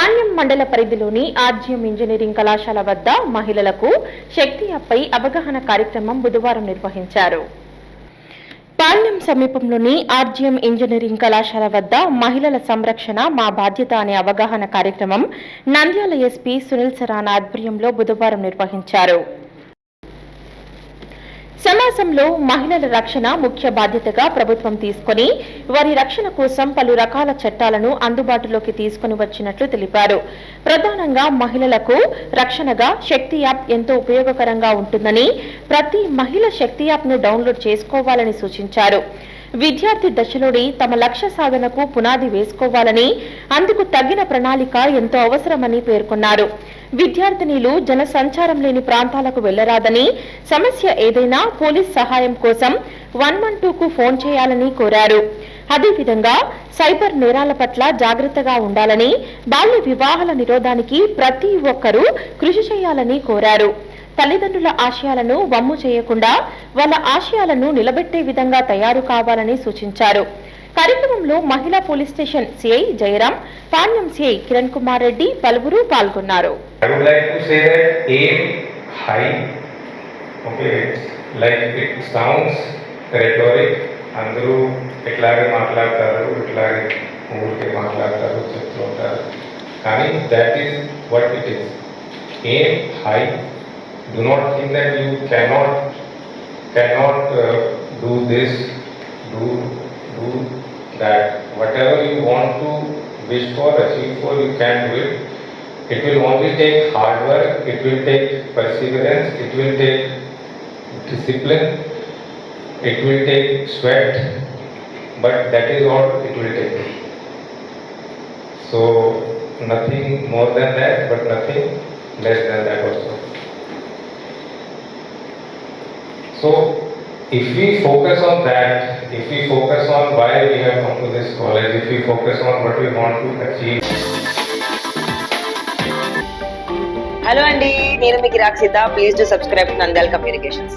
పాణ్యం మండల పరిధిలోని RGM engineering కళాశాల వద్ద మహిళలకు శక్తి యాప్పై అవగాహన కార్యక్రమం బుధవారం నిర్వహించారు. పాణ్యం సమీపంలోని ఆర్జీఎం ఇంజనీరింగ్ కళాశాల వద్ద మహిళల సంరక్షణ మా బాధ్యత అనే అవగాహన కార్యక్రమం నంద్యాల ఎస్పీ సునీల్ సరానా ఆధ్వర్యంలో బుధవారం నిర్వహించారు. సమాజంలో మహిళల రక్షణ ముఖ్య బాధ్యతగా ప్రభుత్వం తీసుకుని వారి రక్షణ కోసం పలు రకాల చట్టాలను అందుబాటులోకి తీసుకుని వచ్చినట్లు తెలిపారు. ప్రధానంగా మహిళలకు రక్షణగా శక్తి యాప్ ఎంతో ఉపయోగకరంగా ఉంటుందని, ప్రతి మహిళ శక్తి యాప్ ను డౌన్లోడ్ చేసుకోవాలని సూచించారు. విద్యార్థి దశలోని తమ లక్ష్య సాధనకు పునాది వేసుకోవాలని, అందుకు తగిన ప్రణాళిక ఎంతో అవసరమని పేర్కొన్నారు. విద్యార్థినిలు జన సంచారం లేని ప్రాంతాలకు వెళ్లరాదని, సమస్య ఏదైనా పోలీస్ సహాయం కోసం 112కు ఫోన్ చేయాలని కోరారు. అదేవిధంగా సైబర్ నేరాల పట్ల జాగ్రత్తగా ఉండాలని, బాల్య వివాహాల నిరోధానికి ప్రతి ఒక్కరూ కృషి చేయాలని కోరారు. తల్లిదండ్రుల ఆశయాలను వమ్ము చేయకుండా వాళ్ళ ఆశయాలను నిలబెట్టే విధంగా తయారు కావాలని సూచించారు. కార్యక్రమంలో మహిళా police station CI Jayaram, Panyam CI Kiran Kumar Reddy పలువురు పాల్గొన్నారు. అందరూ ఇట్లాగే మాట్లాడతారు, ఇట్లాగే ఊరికే మాట్లాడతారు, చెప్తూ ఉంటారు. కానీ that is what it is. Aim high. Do not think that you cannot do this, do that. Whatever you want to wish for, achieve for, you can do it. It will only take hard work, it will take perseverance, it will take discipline, it will take sweat, but that is all it will take. So nothing more than that, but nothing less than that also. So if we focus on that, if we focus on why we have come to this college, if we focus on what we want to achieve. Hello Andy, నేను మీ కిరాక్ Sita. Please do subscribe to Nandyal Communications.